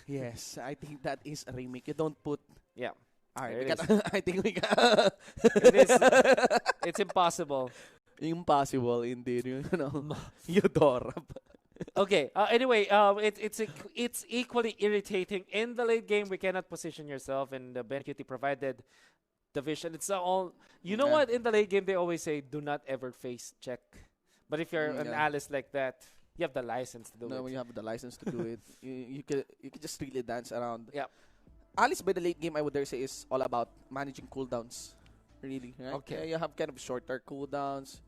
Yes, I think that is a remake. You don't put. Yeah. Alright, It is. I think we got. It is. It's impossible. Impossible indeed. You know, Eudora. Okay. Anyway, it's equally irritating in the late game. We cannot position yourself, and the BenQT provided the vision. It's all. You know Yeah. what? In the late game, they always say, "Do not ever face check." But if you're an Yeah. Alice like that, you have the license to do No, when it. you have the license to do it, you could just really dance around. Yeah. Alice by the late game, I would dare say, is all about managing cooldowns. Really, right? Okay. Yeah, you have kind of shorter cooldowns.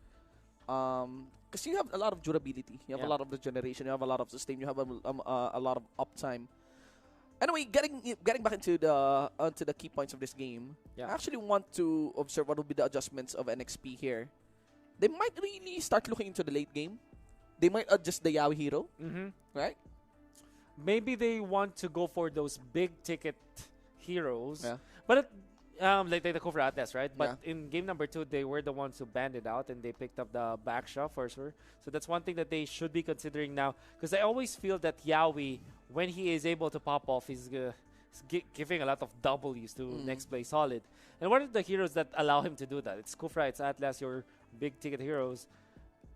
Because you have a lot of durability. You have Yeah. a lot of regeneration. You have a lot of sustain. You have a lot of uptime. Anyway, getting back into the key points of this game, Yeah. I actually want to observe what will be the adjustments of NXP here. They might really start looking into the late game. They might adjust the Yaoi hero, right? Maybe they want to go for those big ticket heroes. Yeah. But like the Kufra Atlas, right? But Yeah. in game number 2, they were the ones who banned it out, and they picked up the back shot for sure. So that's one thing that they should be considering now. Because I always feel that Yaoi, when he is able to pop off, he's giving a lot of W's to next play solid. And what are the heroes that allow him to do that? It's Kufra, it's Atlas, your big ticket heroes.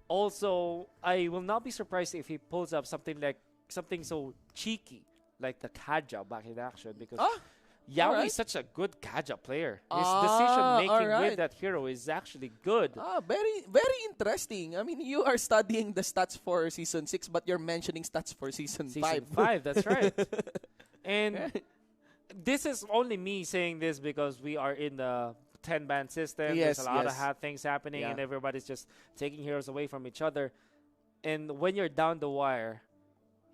Also, I will not be surprised if he pulls up something so cheeky like the Kaja back in action, because Yaoi alright. is such a good Kaja player. His decision making alright. with that hero is actually good. Very, very interesting. I mean, you are studying the stats for Season 6, but you're mentioning stats for Season 5. Season 5, that's right. And this is only me saying this because we are in the 10-ban system. Yes, There's a lot yes. of things happening, Yeah. and everybody's just taking heroes away from each other. And when you're down the wire,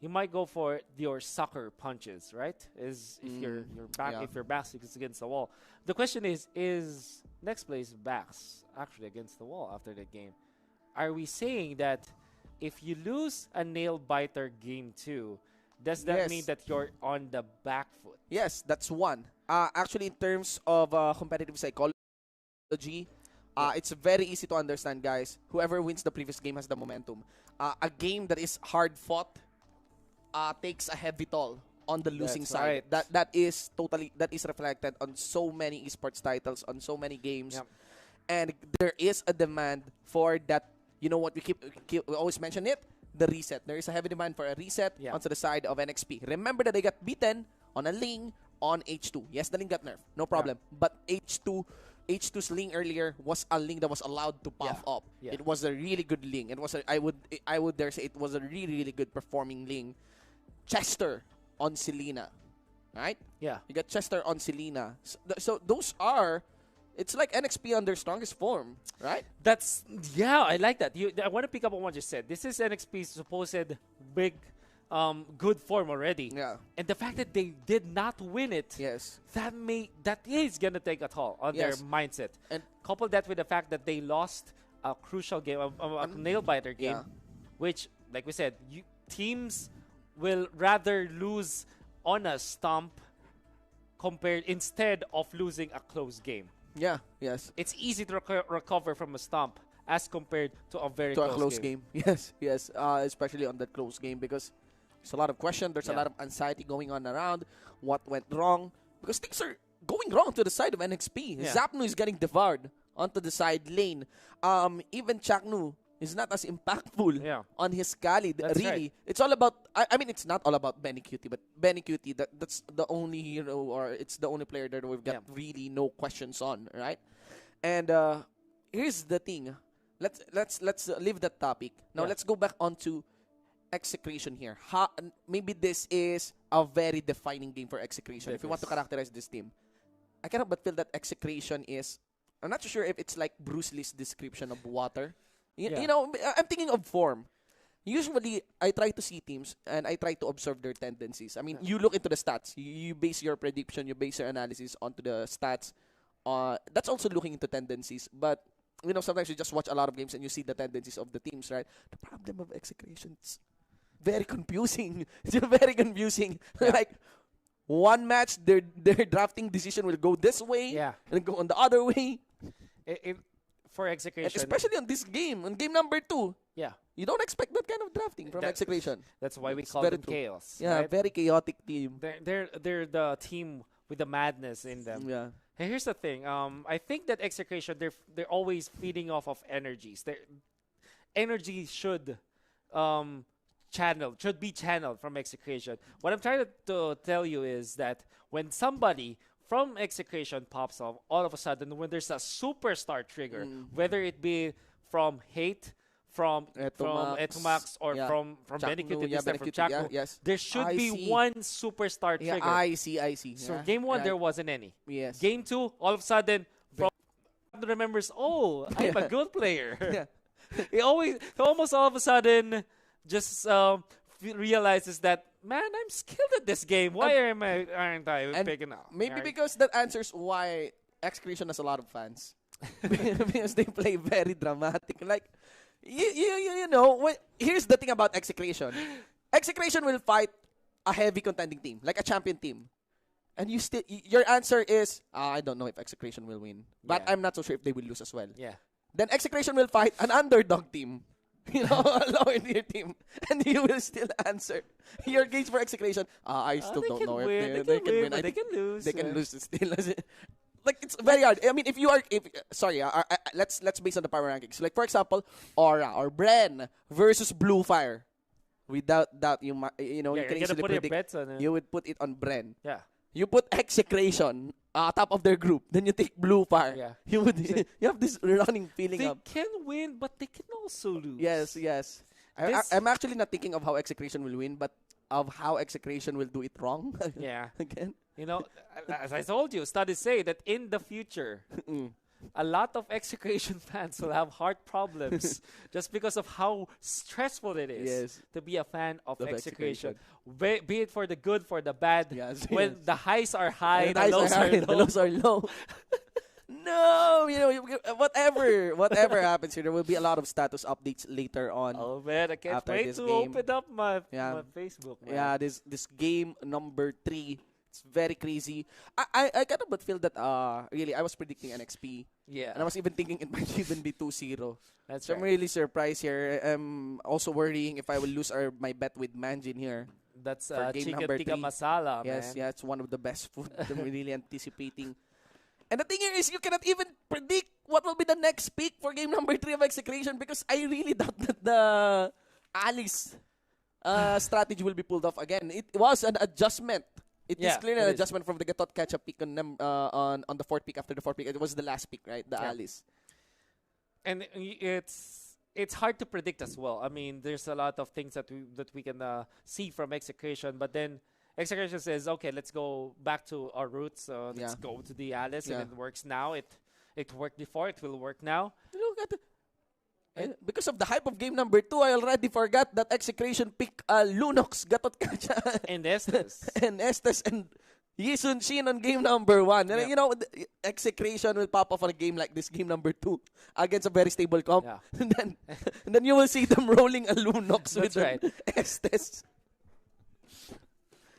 you might go for your sucker punches, right? If your back yeah. if your back is against the wall. The question is next play's backs actually against the wall after the game? Are we saying that if you lose a nail biter game 2, does that Yes. mean that you're on the back foot? Yes, that's one. Actually, in terms of competitive psychology, it's very easy to understand, guys. Whoever wins the previous game has the momentum. A game that is hard fought takes a heavy toll on the losing That's side. right. That is reflected on so many esports titles, on so many games, Yep. and there is a demand for that. You know what, we always mention it, the reset. There is a heavy demand for a reset Yeah. onto the side of NXP. Remember that they got beaten on a Ling on H2. Yes, the Ling got nerfed, no problem. But H2's Ling earlier was a Ling that was allowed to puff up. Yeah. It was a really good Ling. It was I would dare say it was a really good performing Ling. Chester on Selena, right? Yeah. You got Chester on Selena. So those are, it's like NXP on their strongest form, right? I like that. I want to pick up on what you said. This is NXP's supposed big, good form already. Yeah. And the fact that they did not win it, Yes. that is gonna take a toll on their Yes. mindset. And Couple that with the fact that they lost a crucial game, a nail biter game, Yeah. which, like we said, teams will rather lose on a stomp instead of losing a close game. yeah, yes. It's easy to recover from a stomp as compared to a very To a close game. Yes, yes. Especially on that close game, because there's a lot of question. There's a lot of anxiety going on around. What went wrong? Because things are going wrong to the side of NXP. Yeah. Zapnu is getting devoured onto the side lane. Even Chaknu is not as impactful on his Khalid. That's really. right. It's all about, I mean, it's not all about Benny Cutie, but Benny Cutie, that's the only hero, or it's the only player that we've got really no questions on, right? And here's the thing. Let's leave that topic. Now let's go back onto Execration here. Maybe this is a very defining game for Execration. If you want to characterize this team, I cannot but feel that Execration is, I'm not sure if it's like Bruce Lee's description of water. You know, I'm thinking of form. Usually, I try to see teams and I try to observe their tendencies. I mean, you look into the stats. You base your prediction, you base your analysis onto the stats. That's also looking into tendencies. But, you know, sometimes you just watch a lot of games and you see the tendencies of the teams, right? The problem of Execration, it's very confusing. It's very confusing. Like, one match, their drafting decision will go this way and go on the other way. For Execration, And especially on this game, on game number 2. Yeah. You don't expect that kind of drafting from Execration. That's why we It's call very them true. chaos. Yeah, right? very chaotic team. They're the team with the madness in them. Yeah. And here's the thing. I think that Execration they're always feeding off of energies. Their energy should be channeled from Execration. What I'm trying to tell you is that when somebody from Execration pops off, all of a sudden when there's a superstar trigger, whether it be from Hate, from Etomax, or from Benecuted, this time from Chaco, yes. there should be one superstar trigger. Yeah, I see. So game 1, there wasn't any. Yes. Game 2, all of a sudden, from remembers, I'm a good player. Yeah. he almost all of a sudden just realizes that, man, I'm skilled at this game. Why aren't I picking up? Maybe because that answers why Execration has a lot of fans. Because they play very dramatic. Like, you know, here's the thing about Execration. Execration will fight a heavy contending team, like a champion team. And your answer is, I don't know if Execration will win. But I'm not so sure if they will lose as well. Yeah. Then Execration will fight an underdog team. You know, a lower tier team. And you will still answer your gauge for Execration. I still don't know if they can win. They can lose. They can lose still. Like, it's very hard. I mean, let's base on the power rankings. Like, for example, Aura or BREN versus Blue Fire. Without doubt, you can easily predict. You would put it on BREN. Yeah. You put Execration top of their group, then you take Blue Fire. Yeah. You have this running feeling they of can win, but they can also lose. Yes. I'm actually not thinking of how Execration will win, but of how Execration will do it wrong. Yeah. Again. You know, as I told you, studies say that in the future, a lot of Execration fans will have heart problems just because of how stressful it is to be a fan of Execration. Be it for the good, for the bad. When the highs are high, the lows are low. No, whatever happens here, there will be a lot of status updates later on. Oh man, I can't wait to open up my Facebook. Man. Yeah, this game number 3. It's very crazy. I kind of feel that really I was predicting NXP. Yeah. And I was even thinking it might even be 2-0. That's right. I'm really surprised here. I'm also worrying if I will lose my bet with Manjin here. That's game chicken number tikka 3. Masala, Yes, man. it's one of the best food I'm really anticipating. And the thing here is you cannot even predict what will be the next pick for game number 3 of Execration because I really doubt that the Alice strategy will be pulled off again. It was an adjustment. It is clearly an adjustment from the Gatot Ketchup pick on the 4th pick after the 4th pick. It was the last pick, right? The Alice. And it's hard to predict as well. I mean, there's a lot of things that we can see from Execration, but then Execration says, okay, let's go back to our roots. Let's go to the Alice, and it works now. It worked before. It will work now. Look at because of the hype of game number 2, I already forgot that Execration picked Lunox, Gatot Kacha, and Estes, and Yisun Shin on game number 1. And Yeah. you know, Execration will pop off on a game like this, game number 2, against a very stable comp. Yeah. and then you will see them rolling a Lunox with right. Estes.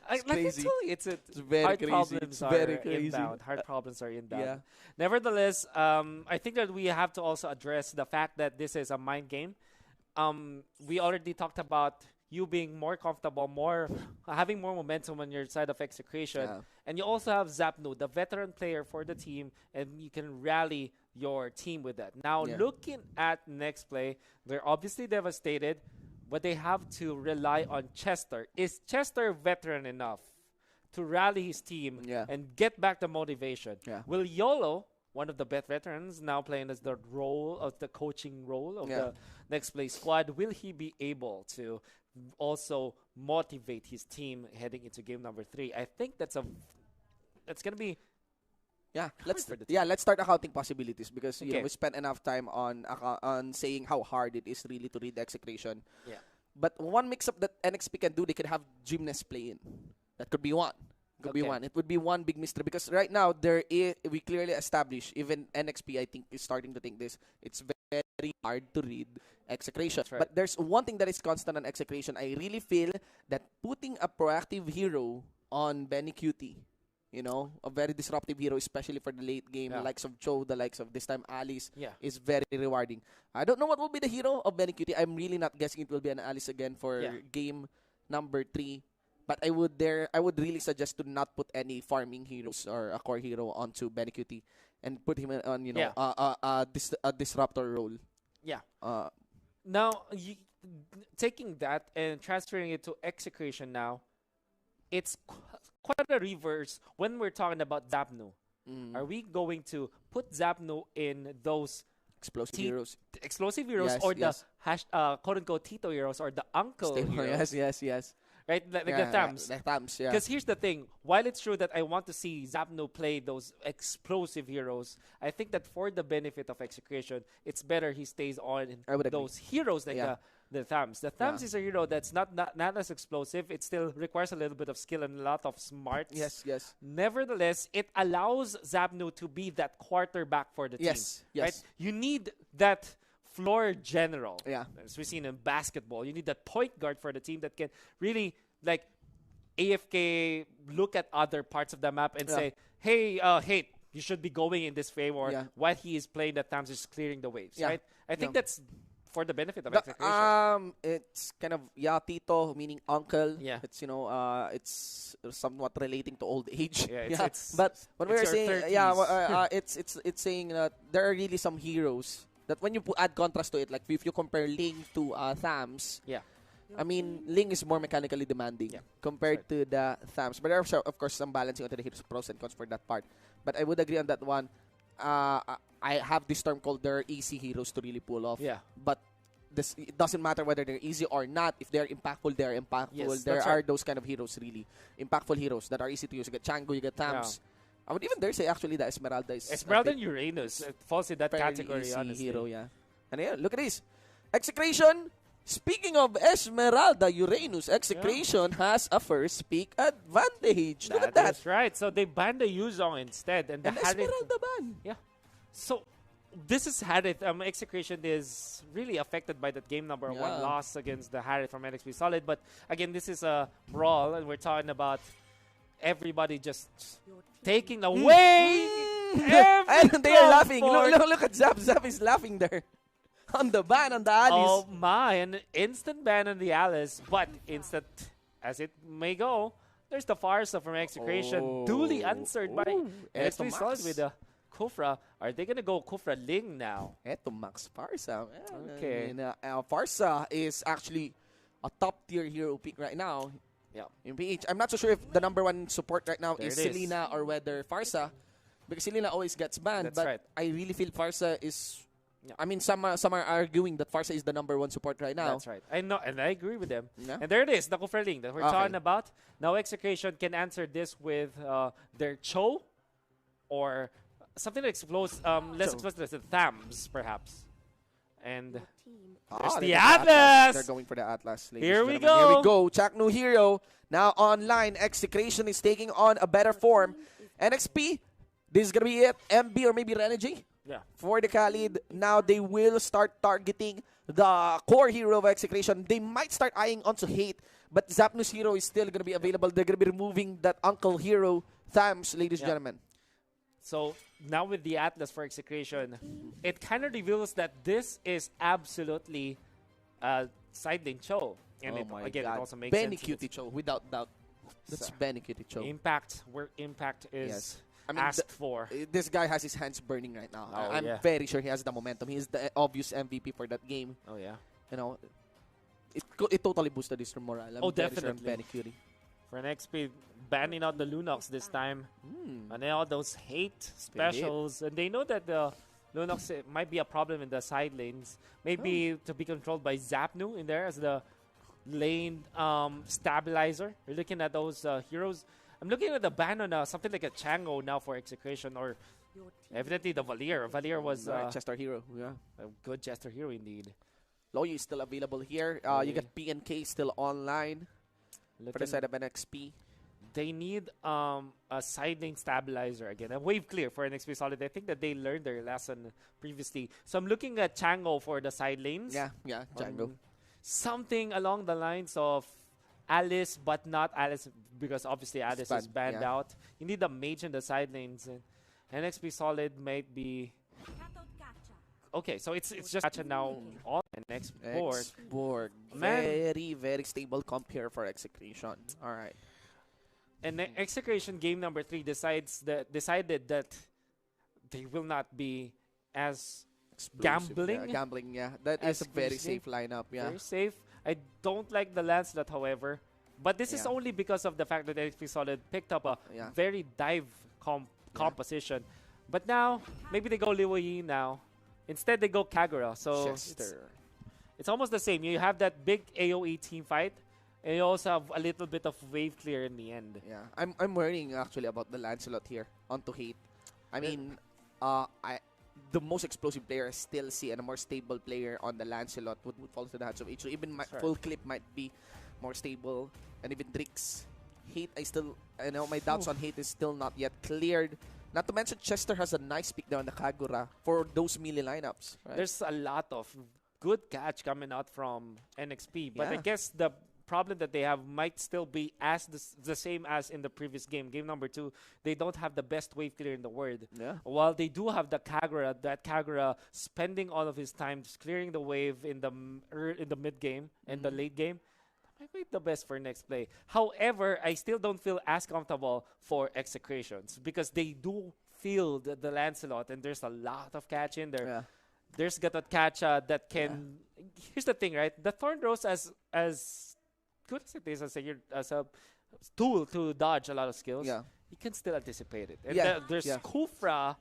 Like I told you, it's very hard crazy. problems It's are very crazy. inbound. Hard problems are inbound. Yeah. Nevertheless, I think that we have to also address the fact that this is a mind game. We already talked about you being more comfortable, having more momentum on your side of Execration. Yeah. And you also have Zapnu, the veteran player for the team, and you can rally your team with that. Now, looking at next play, they're obviously devastated, but they have to rely on Chester. Is Chester veteran enough to rally his team and get back the motivation? Yeah. Will YOLO, one of the best veterans, now playing as the role of the coaching role of the next play squad, will he be able to also motivate his team heading into game number 3? I think that's gonna be let's start accounting possibilities because we spent enough time on saying how hard it is really to read the Execration. Yeah. But one mix-up that NXP can do, they could have Gymnast play in. That could be one. It would be one big mystery because right now we clearly established, even NXP I think is starting to think this, it's very hard to read Execration. Right. But there's one thing that is constant on Execration. I really feel that putting a proactive hero on Benecutie You know, a very disruptive hero, especially for the late game. The likes of Cho, the likes of this time Alice, is very rewarding. I don't know what will be the hero of Benny Cutie. I'm really not guessing it will be an Alice again for game number 3. But I would really suggest to not put any farming heroes or a core hero onto Benny Cutie and put him on, you know, a disruptor role. Yeah. Now, taking that and transferring it to Execration now, it's quite a reverse when we're talking about Zapnu. Are we going to put Zapnu in those explosive heroes or the quote-unquote Tito heroes or the uncle heroes? Yes. Right? Like the Thams. The Thams, yeah. Because here's the thing. While it's true that I want to see Zapnu play those explosive heroes, I think that for the benefit of Execration, it's better he stays on those heroes like the Thams. The Thams is a hero that's not as explosive. It still requires a little bit of skill and a lot of smarts. Yes. Nevertheless, it allows Zapnu to be that quarterback for the team. Yes. Right? You need that floor general. Yeah. As we've seen in basketball, you need that point guard for the team that can really like AFK, look at other parts of the map and say, hey, you should be going in this way, or while he is playing the Thams is clearing the waves, right? I think that's for the benefit of Execration. It's kind of Tito, meaning uncle. Yeah. It's, you know, it's somewhat relating to old age. Yeah, but when we were saying 30s. It's saying that there are really some heroes that when you add contrast to it, like if you compare Ling to Thams, I mean, Ling is more mechanically demanding compared to the Thams. But there are, of course, some balancing onto the heroes, pros and cons for that part. But I would agree on that one. I have this term called there are easy heroes to really pull off. Yeah. But it doesn't matter whether they're easy or not. If they're impactful, they're impactful. Yes, there are those kind of heroes, really. Impactful heroes that are easy to use. You get Chango, you get Thams. Yeah. I would even dare say, actually, that Esmeralda is... Esmeralda and Uranus falls in that category, easy honestly. Hero, And look at this. Execration. Speaking of Esmeralda, Uranus, Execration has a first pick advantage. Look at that. That's right. So they banned the Yuzong instead. And Esmeralda ban. Yeah. So this is Harith. Execration is really affected by that game number 1 loss against the Harith from NXP Solid. But again, this is a brawl, and we're talking about everybody just taking away. And they are laughing. Look at Zap. Zap is laughing there. On the ban on the Alice. Oh my, an instant ban on the Alice. But instant as it may go, there's the Farsa from Execration. Duly answered by NXP Solid with the Kufra. Are they going to go Kufra Ling now? Eto Max Farsa. Okay. Farsa is actually a top tier hero pick right now. Yeah. In PH. I'm not so sure if the number 1 support right now is Selena or whether Farsa. Because Selena always gets banned. That's but right. I really feel Farsa is... I mean, some are arguing that Farsa is the number 1 support right now. That's right. I know, and I agree with them. Yeah. And there it is, the Kufra Ling that we're talking about. Now Execration can answer this with their Cho or something that explodes, less explosive, the Thams, perhaps. And there's the Atlas! They're going for the Atlas. Here we go. Here we go. Chak new hero. Now online, Execration is taking on a better form. NXP, this is going to be it. MB or maybe Renergy. Yeah. For the Khalid, now they will start targeting the core hero of Execration. They might start eyeing onto Hate, but Zapnu's hero is still going to be available. They're going to be removing that uncle hero, Thams, ladies and gentlemen. So now with the Atlas for Execration, it kind of reveals that this is absolutely side lane Cho. And it also makes Benny sense. Cutie Cho, without doubt. That's Benny Cutie Cho. Impact, where impact is... I mean, asked for. This guy has his hands burning right now. Oh, I'm very sure he has the momentum. He is the obvious MVP for that game. Oh, yeah. You know, it totally boosted his morale. I'm definitely. Benny Cutie. For NXP, banning out the Lunox this time. And then all those hate specials. And they know that the Lunox might be a problem in the side lanes. Maybe to be controlled by Zapnu in there as the lane stabilizer. You're looking at those heroes. I'm looking at the ban on something like a Chango now for Execration, or evidently the Valier. Valier was Chester hero. Yeah, a good Chester hero indeed. Loyi is still available here. You got PNK still online for the side of NXP. They need a side lane stabilizer again. A wave clear for NXP Solid. I think that they learned their lesson previously. So I'm looking at Chango for the side lanes. Yeah, Chango. Something along the lines of Alice, but not Alice because obviously Alice is banned yeah. out. You need a mage in the side lanes, and NXP Solid might be okay. So it's just Gacha now on next board. Board. Very, very stable comp here for Execration. All right. And Execration game number 3 decided that they will not be as gambling. Yeah, gambling, yeah. That is a very safe lineup, yeah. Very safe. I don't like the Lancelot, however. But this is only because of the fact that NXP Solid picked up a very dive composition. But now, maybe they go Liu now. Instead, they go Kagura. So it's almost the same. You have that big AoE team fight. And you also have a little bit of wave clear in the end. Yeah, I'm worrying actually about the Lancelot here onto Hate. I mean, the most explosive player I still see, and a more stable player on the Lancelot would fall to the hands of H2. Even full clip might be more stable, and even Drix. Hate, my doubts on Hate is still not yet cleared. Not to mention Chester has a nice pick there on the Kagura for those melee lineups. Right? There's a lot of good catch coming out from NXP, but I guess the problem that they have might still be as the same as in the previous game. Game number 2, they don't have the best wave clear in the world. Yeah. While they do have the Kagura, that Kagura spending all of his time clearing the wave in the mid game and the late game, that might be the best for next play. However, I still don't feel as comfortable for Execrations because they do field the Lancelot, and there's a lot of catch in there. Yeah. There's Gatot Kacha that can. Yeah. Here's the thing, right? The Thorn Rose as good as it is as a tool to dodge a lot of skills, you can still anticipate it. And there's Kufra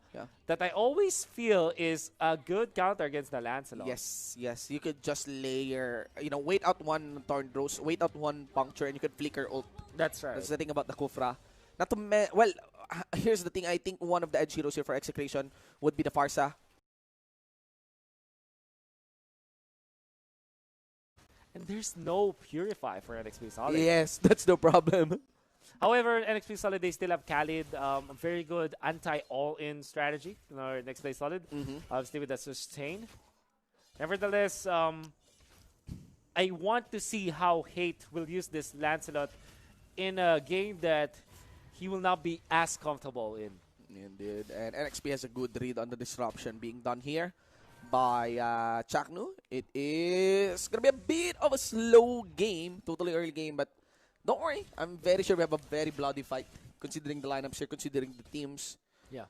that I always feel is a good counter against the Lancelot. Yes. You could just layer, wait out one Thorn Rose, wait out one Puncture, and you could flicker ult. That's right. That's the thing about the Kufra. Here's the thing. I think one of the edge heroes here for Execration would be the Farsa. And there's no Purify for NXP Solid. Yes, that's no problem. However, NXP Solid, they still have Khalid, a very good anti-all-in strategy in our next play Solid. Obviously with the sustain. Nevertheless, I want to see how Hate will use this Lancelot in a game that he will not be as comfortable in. Indeed. And NXP has a good read on the disruption being done here by Chaknu. It is going to be a bit of a slow game, totally early game, but don't worry. I'm very sure we have a very bloody fight, considering the lineups here, considering the teams. Yeah.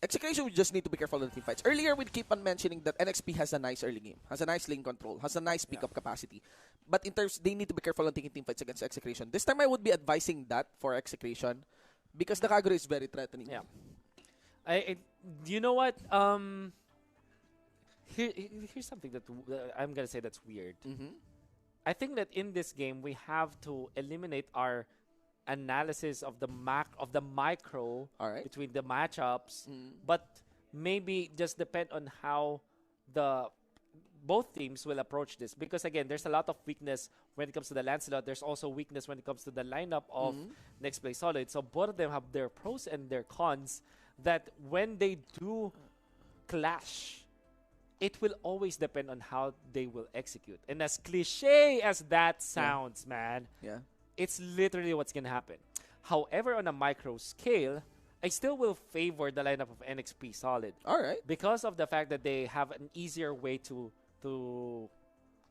Execration, we just need to be careful of the team fights. Earlier, we keep on mentioning that NXP has a nice early game, has a nice lane control, has a nice pickup capacity. But in terms, they need to be careful on taking team fights against Execration. This time, I would be advising that for Execration because the Kagura is very threatening. Yeah. You know what? Here's something that I'm going to say that's weird. I think that in this game, we have to eliminate our analysis of the micro between the matchups, but maybe just depend on how both teams will approach this. Because again, there's a lot of weakness when it comes to the Lancelot. There's also weakness when it comes to the lineup of Next Play Solid. So both of them have their pros and their cons that when they do clash, it will always depend on how they will execute. And as cliche as that sounds, man, it's literally what's going to happen. However, on a micro scale, I still will favor the lineup of NXP Solid. All right. Because of the fact that they have an easier way to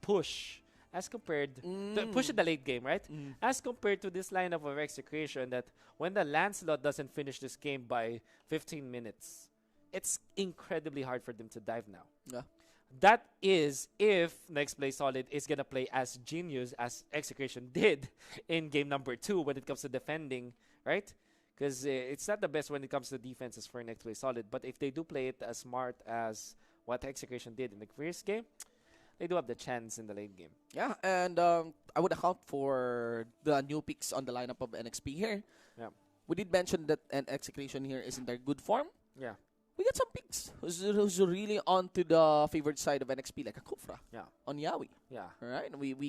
push as compared to push in the late game, right? As compared to this lineup of Execration that when the Lancelot doesn't finish this game by 15 minutes, it's incredibly hard for them to dive now. Yeah. That is if Next Play Solid is going to play as genius as Execration did in game number 2 when it comes to defending, right? Because it's not the best when it comes to defenses for Next Play Solid. But if they do play it as smart as what Execration did in the first game, they do have the chance in the late game. Yeah, and I would account for the new picks on the lineup of NXP here. Yeah. We did mention that an Execration here is in their good form. Yeah. We got some picks who's really onto the favored side of NXP, like a Kufra on Yawi. Yeah. All right. We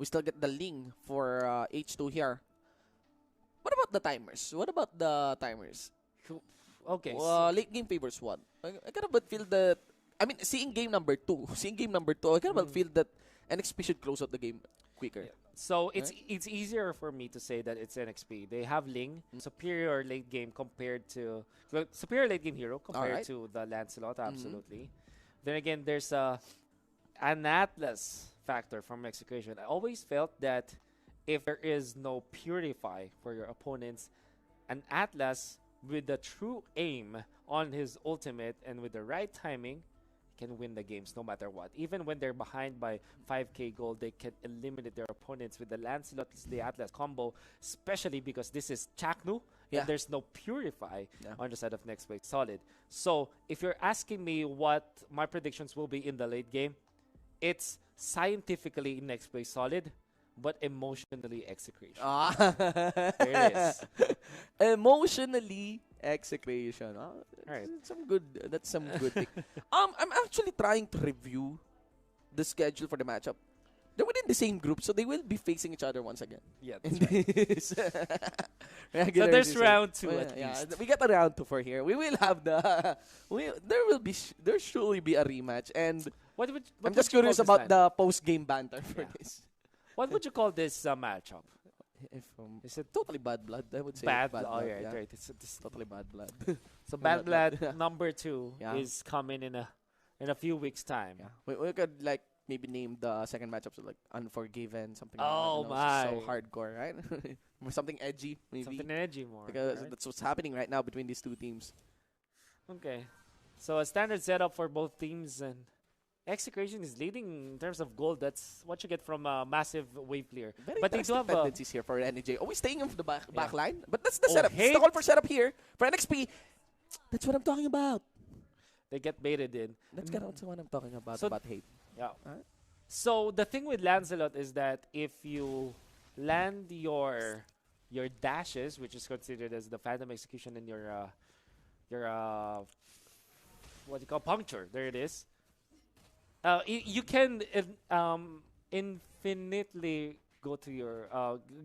still get the Ling for H2 here. What about the timers? Okay. Late game favors one. I kind of feel that. I mean, seeing game number two, I kind of feel that NXP should close out the game quicker. Yeah. So it's easier for me to say that it's NXP. They have Ling, superior late game compared to superior late game hero compared to the Lancelot. Absolutely. Then again, there's an Atlas factor from Execration. I always felt that if there is no Purify for your opponents, an Atlas with the true aim on his ultimate and with the right timing can win the games no matter what. Even when they're behind by 5k gold, they can eliminate their opponents with the Lancelot, the Atlas combo, especially because this is Chaknu and there's no Purify on the side of Next Play Solid. So if you're asking me what my predictions will be in the late game, it's scientifically Next Play Solid, but emotionally Execration. There it is. Emotionally Execration. Right. That's some good thing. I'm actually trying to review the schedule for the matchup. They're within the same group, so they will be facing each other once again. Yeah, that's right. So there's round 2 at least. We got a round 2 for here. We will have the there surely be a rematch, and I'm just curious about the post-game banter for this. What would you call this matchup? Is it totally bad blood? I would say bad blood. Oh, yeah, right. It's totally bad blood. So bad blood number 2 is coming in a few weeks' time. Yeah. We could like maybe name the second matchup so like Unforgiven, something. Oh my! So hardcore, right? Something edgy, maybe. Something edgy more. Because that's what's happening right now between these two teams. Okay, so a standard setup for both teams, and Execration is leading in terms of gold. That's what you get from a massive wave clear. But they do have tendencies here for NJ. Always staying in the back line. But that's the setup. It's the call for setup here for NXP. That's what I'm talking about. They get baited in. That's what I'm talking about, so about hate. Yeah. So the thing with Lancelot is that if you land your dashes, which is considered as the Phantom Execution, and your what you call puncture, there it is. You can infinitely go to your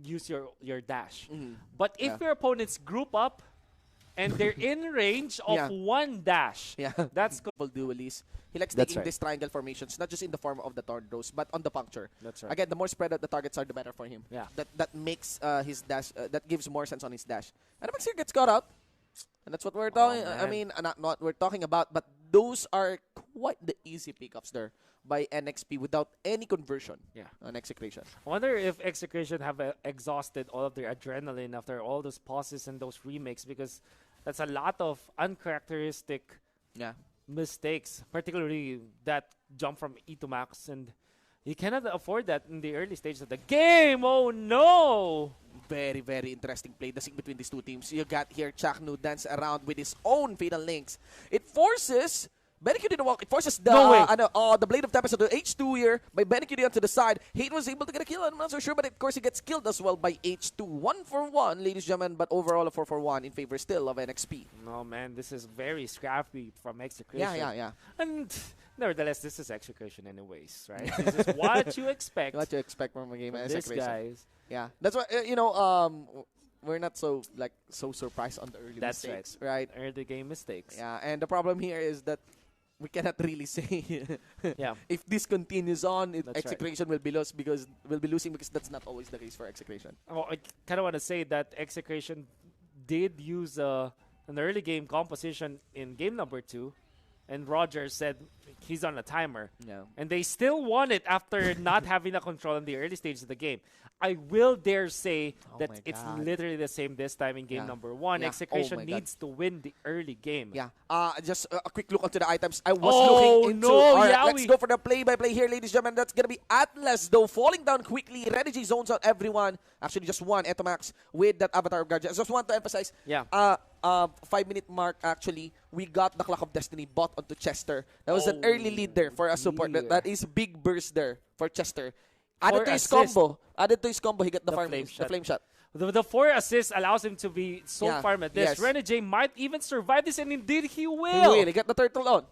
use your dash. But if your opponents group up and they're in range of one dash, that's duelist. He likes taking these triangle formations, not just in the form of the tornadoes, but on the puncture. That's right. Again, the more spread out the targets are, the better for him. Yeah. That makes his dash that gives more sense on his dash. And the here gets caught out. And that's what we're talking. I mean, not what we're talking about, but those are quite the easy pickups there by NXP without any conversion on Execration. I wonder if Execration have exhausted all of their adrenaline after all those pauses and those remakes, because that's a lot of uncharacteristic mistakes, particularly that jump from E to max, and you cannot afford that in the early stages of the game. Oh no! Very, very interesting play between these two teams. You got here Chaknu dance around with his own fatal links. It forces BenQ to walk. It forces the Blade of Tempest to the H2 here by BenQ onto the side. Hate was able to get a kill. I'm not so sure, but of course he gets killed as well by H2. 1-for-1, ladies and gentlemen, but overall a 4-for-1 in favor still of NXP. No, man, this is very scrappy from Execration. Yeah. And nevertheless, this is Execration anyways, right? This is what you expect. What you expect from a game as these guys. Yeah, that's why we're not so surprised on the early mistakes, right? Early game mistakes. Yeah, and the problem here is that we cannot really say if this continues on, Execration will be lost because losing because that's not always the case for Execration. Oh, I kind of want to say that Execration did use an early game composition in game number 2. And Roger said he's on a timer. Yeah. And they still won it after not having a control in the early stages of the game. I will dare say that it's literally the same this time in game number 1. Yeah. Execration needs to win the early game. Yeah. Just a quick look onto the items. I was looking into. Let's go for the play-by-play here, ladies and gentlemen. That's going to be Atlas, though, falling down quickly. Renegade zones out everyone. Actually, just one Etomax with that Avatar of Guardian. I just want to emphasize. 5-minute mark, actually, we got the Clock of Destiny bought onto Chester. That was an early lead there for a support. That is a big burst there for Chester. Added to his combo, he got the flame shot. The 4 assists allows him to be so farm at this. Renegade might even survive this, and indeed he will. He got the turtle on.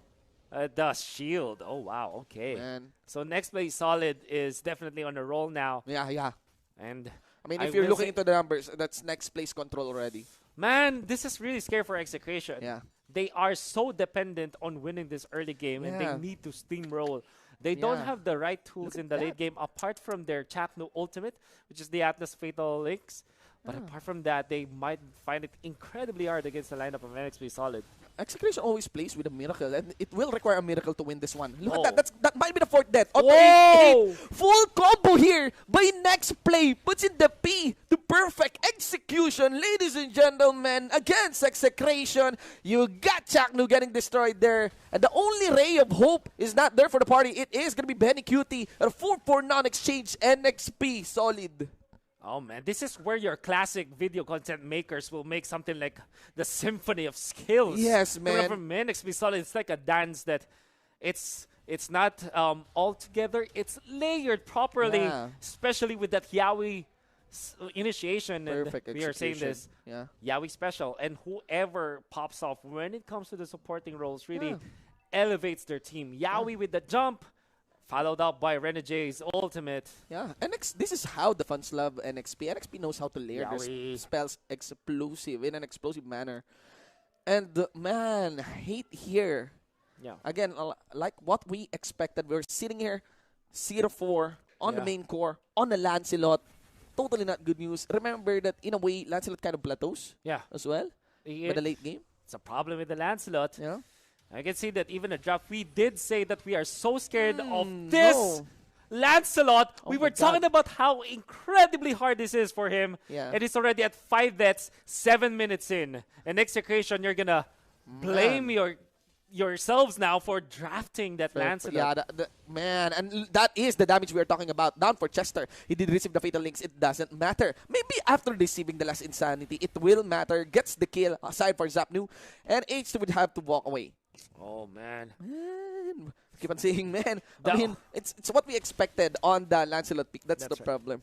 The shield. Oh, wow. Okay. Man. So next play solid is definitely on a roll now. Yeah. And I mean, if you're looking into the numbers, that's next place control already. Man, this is really scary for Execration. Yeah. They are so dependent on winning this early game, and they need to steamroll They don't have the right tools in the late game apart from their Chaknu ultimate, which is the Atlas Fatal Links. But apart from that, they might find it incredibly hard against the lineup of NXP Solid. Execration always plays with a miracle, and it will require a miracle to win this one. Look at that. That might be the fourth death. Whoa! Full combo here by next play. Puts in the P to perfect execution. Ladies and gentlemen, against Execration, you got Chaknu getting destroyed there. And the only ray of hope is not there for the party. It is going to be Benny Cutie. A 4-4 non-exchange NXP Solid. Oh man, this is where your classic video content makers will make something like the symphony of skills. Yes, man. From NXP Solid, it's like a dance that it's not all together. It's layered properly, especially with that Yaoi initiation. Perfect and we are saying this. Yaoi special, and whoever pops off when it comes to the supporting roles really elevates their team. Yaoi with the jump, followed up by Renegades ultimate. Yeah, this is how the fans love NXP. NXP knows how to layer their spells explosive in an explosive manner. And man, hate here. Yeah. Again, like what we expected. We're sitting here, 0-4 on the main core, on the Lancelot. Totally not good news. Remember that in a way, Lancelot kind of plateaus as well by the late game. It's a problem with the Lancelot. Yeah. I can see that even a draft, we did say that we are so scared of this Lancelot. We were talking about how incredibly hard this is for him. And he's already at 5 deaths, 7 minutes in. And Execration, you're going to blame yourselves now for drafting that Lancelot. Yeah, man, and that is the damage we are talking about. Down for Chester. He did receive the Fatal Links. It doesn't matter. Maybe after receiving the last Insanity, it will matter. Gets the kill, aside for Zapnu. And H2 would have to walk away. Oh, man. Keep on saying, man. I mean, it's what we expected on the Lancelot pick. That's the problem.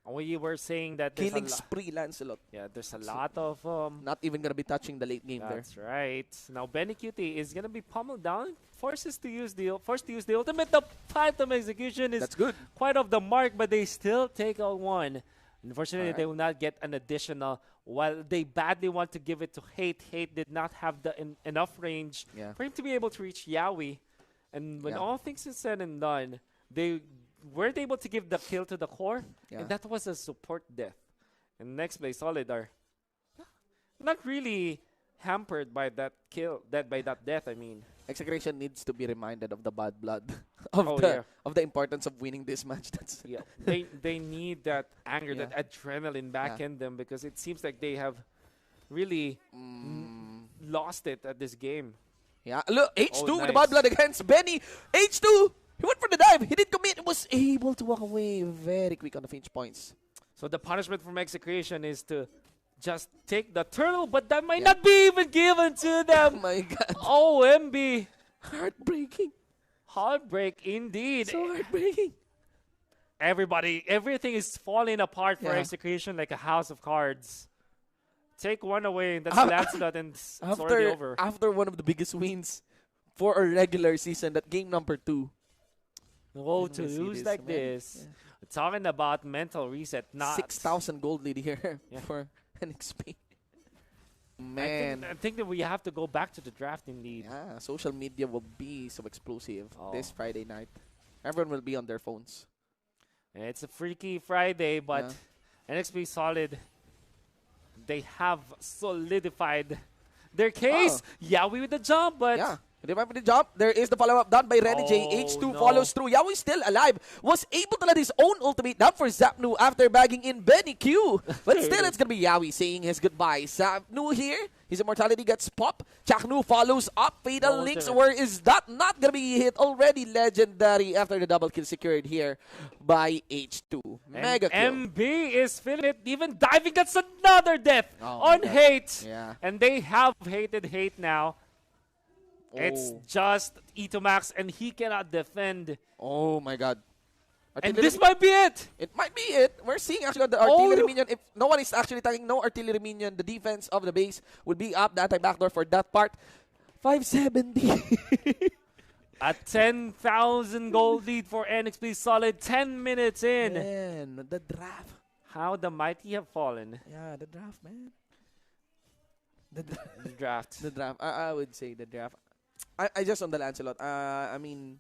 We were saying that killing spree Lancelot. Yeah, there's a lot of not even gonna be touching the late game there. That's right. Now Benny Cutie is gonna be pummeled down, forced to use the ultimate. The Phantom Execution is quite off the mark, but they still take out one. Unfortunately, they will not get an additional. While they badly want to give it to Hate, Hate did not have the enough range for him to be able to reach Yaoi. And when all things is said and done, they weren't able to give the kill to the core, and that was a support death. And next play, Solid are not really hampered by that kill, by that death. I mean, Execration needs to be reminded of the bad blood of the importance of winning this match. That's they need that anger, that adrenaline back in them, because it seems like they have really lost it at this game. Yeah, look, H2 with the bad blood against Benny. H2. He went for the dive. He did commit. Was able to walk away very quick on the finish points. So the punishment from Execration is to just take the turtle, but that might not be even given to them. Oh my God. OMB. Heartbreaking. Heartbreak indeed. So heartbreaking. Everything is falling apart for Execration like a house of cards. Take one away, and that's Lancelot, and it's already over. After one of the biggest wins for a regular season, that game number 2. Oh, to lose like this. We're talking about mental reset, not 6,000 gold lead here for NXP. Man. I think that we have to go back to the draft indeed. Yeah, social media will be so explosive this Friday night. Everyone will be on their phones. And it's a freaky Friday, but NXP Solid, they have solidified their case. Yaoi with the jump, but remember the jump? There is the follow-up done by Renegade. H2 follows through. Yaoi still alive. Was able to let his own ultimate down for Zapnu after bagging in Benny Q. But still, it's going to be Yaoi saying his goodbye. Zapnu here. His immortality gets popped. Chaknu follows up. Fatal Links. Where is that not going to be hit? Already legendary after the double kill secured here by H2. Mega kill. MB is feeling it. Even diving. That's another death on Hate. Yeah. And they have hated Hate now. It's just E2max, and he cannot defend. Oh my God. And this might be it. It might be it. We're seeing actually the artillery minion. If no one is actually tagging no artillery minion, the defense of the base will be up. The anti-backdoor for that part. 570. A 10,000 gold lead for NXP Solid. 10 minutes in. Man, the draft. How the mighty have fallen. Yeah, the draft, man. The draft. The draft. I would say the draft. I just on the Lancelot. I mean,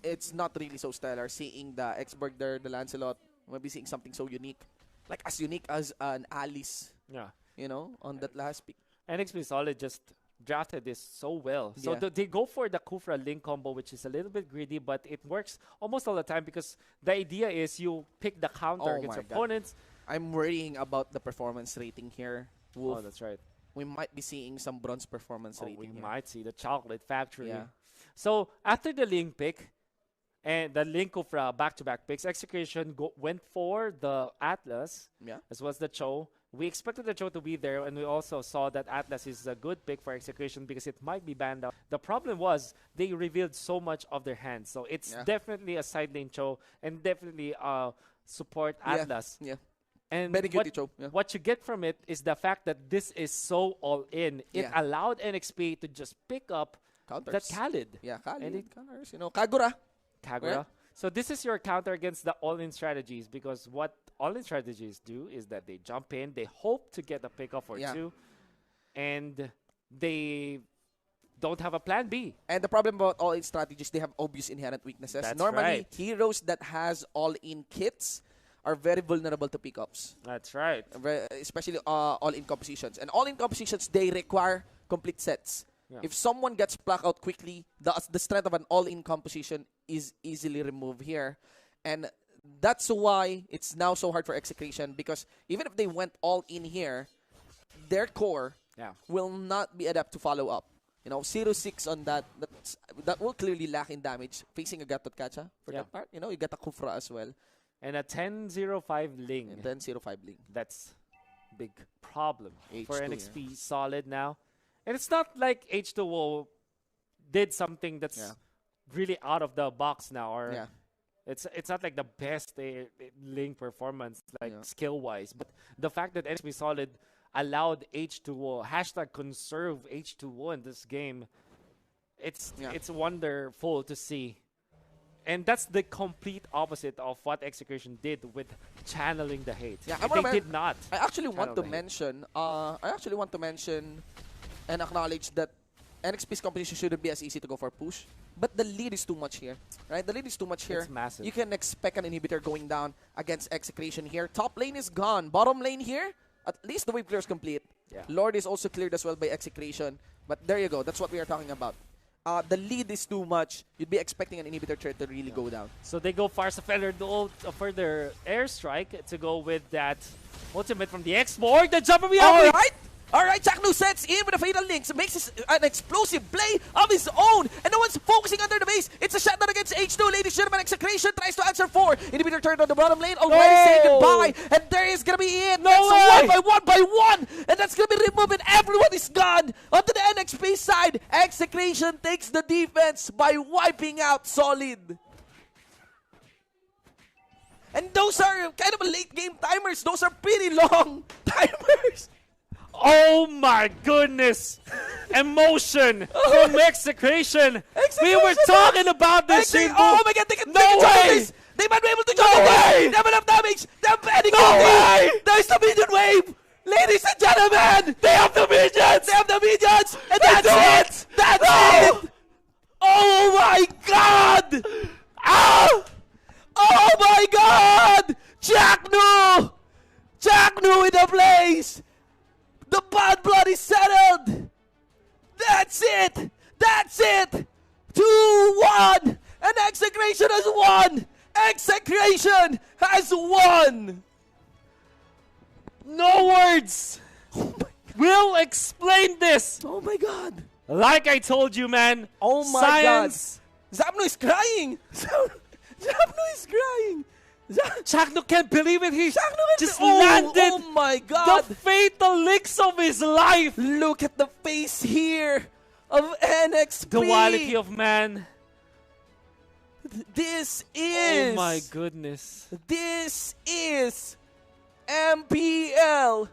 it's not really so stellar. Seeing the Xborg there, the Lancelot, maybe seeing something so unique, like as unique as an Alice. Yeah. You know, on that last pick. NXP Solid just drafted this so well. So Yeah. they go for the Kufra Link combo, which is a little bit greedy, but it works almost all the time because the idea is you pick the counter Oh against my God. opponents. I'm worrying about the performance rating here. Oh, that's right. We might be seeing some bronze performance Oh, rating we here. might see the Chocolate Factory. Yeah. So after the Link pick and the Link Kufra back-to-back picks, Execration went for the Atlas Yeah. as well as the Cho. We expected the Cho to be there, and we also saw that Atlas is a good pick for Execration because it might be banned out. The problem was they revealed so much of their hands. So it's definitely a side lane Cho and definitely support Atlas. Yeah. And Very cutie Cho. Yeah. what you get from it is the fact that this is so all-in. It Yeah. allowed NXP to just pick up Counters. that Khalid. Yeah, And Khalid. it- Counters. You know, Kagura. Kagura. Yeah. So this is your counter against the all-in strategies because what all-in strategies do is that they jump in, they hope to get a pickoff or two, and they don't have a plan B. And the problem about all-in strategies, they have obvious inherent weaknesses. That's Normally, right. heroes that has all-in kits are very vulnerable to pickups, That's right. especially all-in compositions. And all-in compositions, they require complete sets. Yeah. If someone gets plucked out quickly, the strength of an all-in composition is easily removed here. And that's why it's now so hard for Execration, because even if they went all in here, their core will not be adept to follow up. You know, 0-6 on that. That will clearly lack in damage. Facing a Gatot Kacha for that part. You know, you get a Kufra as well. And a 10-0-5 Ling. And then 0-5 Ling. That's big problem for H2, NXP Solid now. And it's not like H2O did something that's really out of the box now. Or it's not like the best Ling performance, like skill-wise. But the fact that NXP Solid allowed H2O, #conserve H2O in this game, it's wonderful to see. And that's the complete opposite of what Execration did with channeling the hate. Yeah, they did not. I actually want to channel mention. And acknowledge that NXP's competition shouldn't be as easy to go for push. But the lead is too much here. Right? The lead is too much here. It's massive. You can expect an inhibitor going down against Execration here. Top lane is gone. Bottom lane here, at least the wave clear is complete. Yeah. Lord is also cleared as well by Execration. But there you go. That's what we are talking about. The lead is too much. You'd be expecting an inhibitor threat to really go down. So they go for their airstrike to go with that ultimate from the X-Borg. The jumper we have. Alright, Jackno sets in with the Fatal Links, makes an explosive play of his own, and no one's focusing under the base. It's a shutdown against H2, ladies and gentlemen. Execration tries to answer 4. Inhibitor turned on the bottom lane, already saying goodbye, and there is gonna be it. That's a 1 by 1, and that's gonna be removed, and everyone is gone. Onto the NXP side, Execration takes the defense by wiping out Solid. And those are kind of late game timers. Those are pretty long timers. Oh my goodness! Emotion from Execration. We were talking about this. Oh my God! They can no way! This. They might be able to jump this. They have enough damage. They're banning way! There's the minion wave, ladies and gentlemen. They have the minions. They have the minions, and that's it. That's it. Oh my God! Oh my God! Jackno in the place. The bad blood is settled! That's it! That's it! 2-1! And Execration has won! Execration has won! No words! We'll explain this! Oh my God! Like I told you, man! Oh my Science. God! Zapno is crying! Zapno is crying! Jackno can't believe it. He just landed. Oh my God! The fatal licks of his life. Look at the face here of NXP. Duality of man. This is. Oh my goodness. This is MPL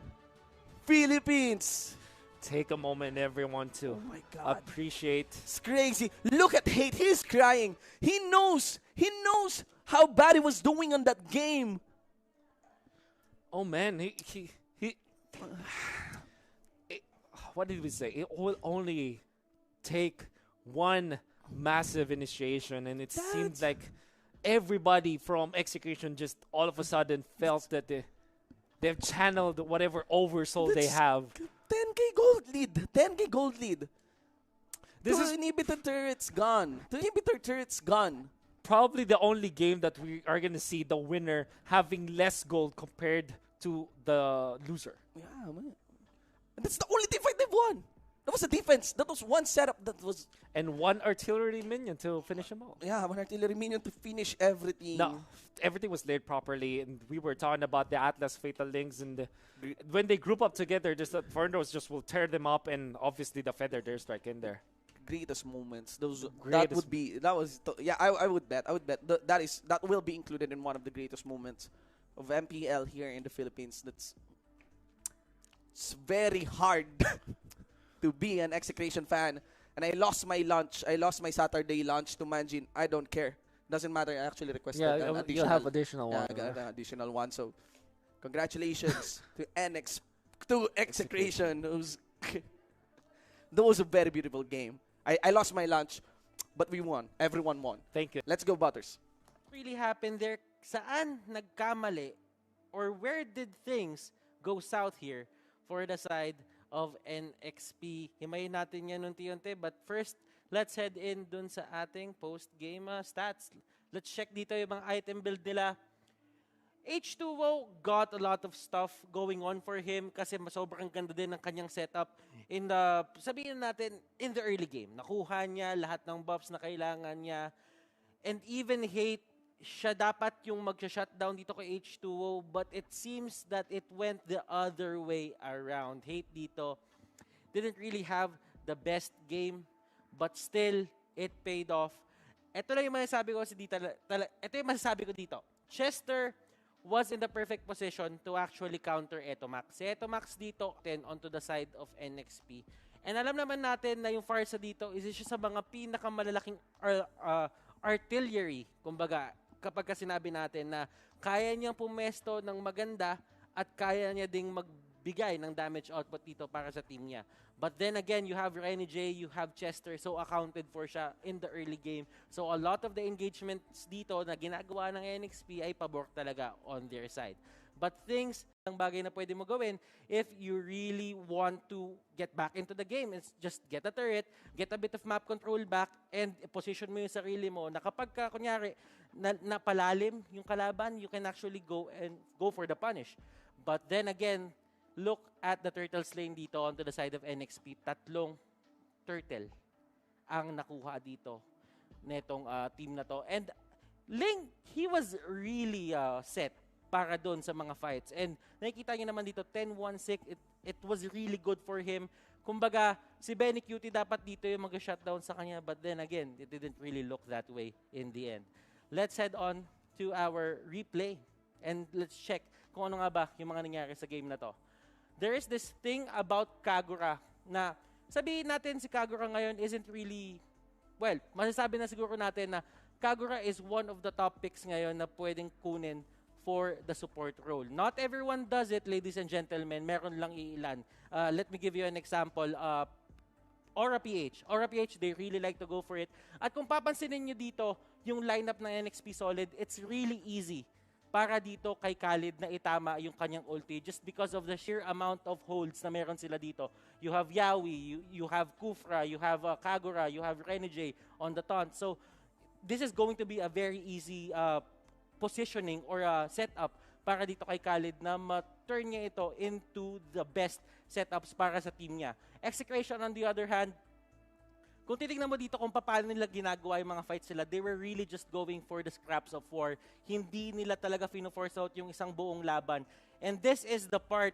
Philippines. Take a moment, everyone, to appreciate. It's crazy. Look at Hate. He's crying. He knows how bad he was doing on that game. Oh man, he what did we say? It will only take one massive initiation, and it seemed That's- like everybody from Execration just all of a sudden felt that they've channeled whatever oversoul they That's- have. 10k gold lead. 10k gold lead. This Two is inhibitor turrets gone. Two inhibitor turrets gone. probably the only game that we are going to see the winner having less gold compared to the loser. Yeah, man. And that's the only team fight they've won. That was a defense. That was one setup that was... And one artillery minion to finish them all. Yeah, one artillery minion to finish everything. No, everything was laid properly, and we were talking about the Atlas Fatal Links, and when they group up together, just that Ferndos just will tear them up, and obviously the Feather Dare Strike in there. Greatest moments. Those that Greatest- would be yeah. I would bet. That will be included in one of the greatest moments of MPL here in the Philippines. It's very hard to be an Execration fan, and I lost my lunch. I lost my Saturday lunch to Manjin. I don't care. Doesn't matter. I actually requested an You'll additional. have additional Yeah, one. I got an additional one. So, congratulations to Execration. That was a very beautiful game. I lost my lunch, but we won. Everyone won. Thank you. Let's go, Butters. Really happened there? Saan nagkamali? Or where did things go south here for the side of NXP? Himayin natin yan unti-unti. But first, let's head in dun sa ating post-game stats. Let's check dito yung mga item build nila. H2O got a lot of stuff going on for him kasi sobrang ganda din ng kanyang setup sabihin natin, in the early game. Nakuha niya lahat ng buffs na kailangan niya. And even Hate, siya dapat yung mag-shutdown dito kay H2O, but it seems that it went the other way around. Hate dito didn't really have the best game, but still, it paid off. Ito lang yung masasabi ko ito yung masasabi ko dito. Chester was in the perfect position to actually counter Etomax. Si Etomax dito, 10 onto the side of NXP. And alam naman natin na yung Farsa dito is isa sa mga pinakamalalaking artillery. Kumbaga, kapag sinabi natin na kaya niyang pumesto ng maganda at kaya niya ding magbigay ng damage output dito para sa team niya. But then again, you have Renny J, you have Chester, so accounted for siya in the early game. So a lot of the engagements dito na ginagawa ng NXP ay pabor talaga on their side. But ang bagay na pwede mo gawin if you really want to get back into the game is just get a turret, get a bit of map control back, and position mo yung sarili mo na kapag kunyari, napalalim yung kalaban, you can actually go for the punish. But then again, look at the turtle lane dito onto the side of NXP. 3 turtle ang nakuha dito netong team na to. And Ling, he was really set para doon sa mga fights. And nakikita niyo naman dito, 10-1-6, it was really good for him. Kumbaga, si Benny Cutie dapat dito yung mag-shutdown sa kanya. But then again, it didn't really look that way in the end. Let's head on to our replay. And let's check kung ano nga ba yung mga nangyari sa game na to. There is this thing about Kagura na sabihin natin si Kagura ngayon isn't really, well, masasabi na siguro natin na Kagura is one of the top picks ngayon na pwedeng kunin for the support role. Not everyone does it, ladies and gentlemen. Meron lang iilan. Let me give you an example. Aura PH. Aura PH, they really like to go for it. At kung papansinin nyo dito, yung lineup ng NXP Solid, it's really easy para dito kay Khalid na itama yung kanyang ulti just because of the sheer amount of holds na meron sila dito. You have Yawi, you have Kufra, you have Kagura, you have Renege on the taunt. So, this is going to be a very easy positioning or setup para dito kay Khalid na ma-turn niya ito into the best setups para sa team niya. Execration on the other hand, kung titignan mo dito kung paano nila ginagawa yung mga fights nila, they were really just going for the scraps of war. Hindi nila talaga fino-force out yung isang buong laban. And this is the part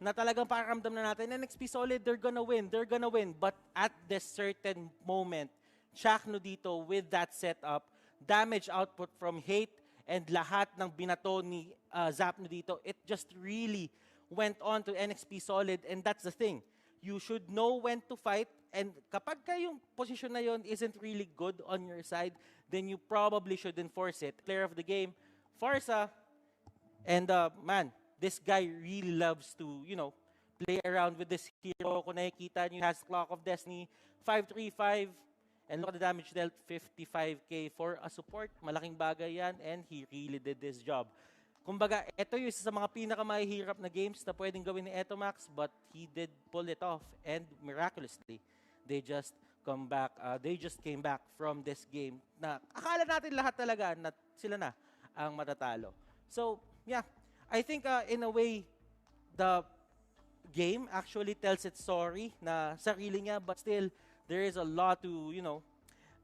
na talagang pakaramdam na natin, NXP Solid, they're gonna win. But at this certain moment, Chakno dito with that setup, damage output from Hate, and lahat ng binato ni Zapno dito, it just really went on to NXP Solid. And that's the thing. You should know when to fight. And kapag yung position na yun isn't really good on your side, then you probably should enforce it. Player of the game, Farsa. And man, this guy really loves to, play around with this hero. Kung nakikita niyo, has Clock of Destiny, 535. And look at the damage dealt, 55k for a support. Malaking bagay yan, and he really did this job. Kumbaga, ito yung isa sa mga pinakamahihirap na games na pwedeng gawin ni Etomax, but he did pull it off, and miraculously, they just came back from this game na akala natin lahat talaga na sila na ang matatalo. So, yeah, I think in a way, the game actually tells its story na sarili niya, but still, there is a lot to,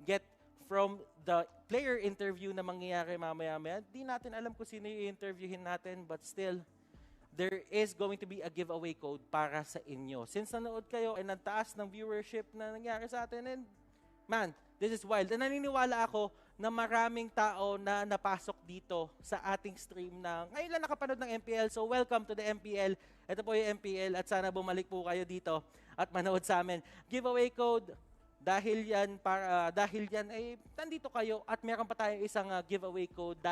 get from the player interview na mangyayari mamaya-maya. Di natin alam kung sino yung interviewin natin, but still, there is going to be a giveaway code para sa inyo. Since nanood kayo ay nagtaas ng viewership na nangyari sa atin, and man, this is wild. And naniniwala ako na maraming tao na napasok dito sa ating stream na ngayon lang nakapanood ng MPL. So welcome to the MPL. Ito po yung MPL at sana bumalik po kayo dito at manood sa amin. Giveaway code, dahil yan ay nandito kayo at meron pa tayong isang giveaway code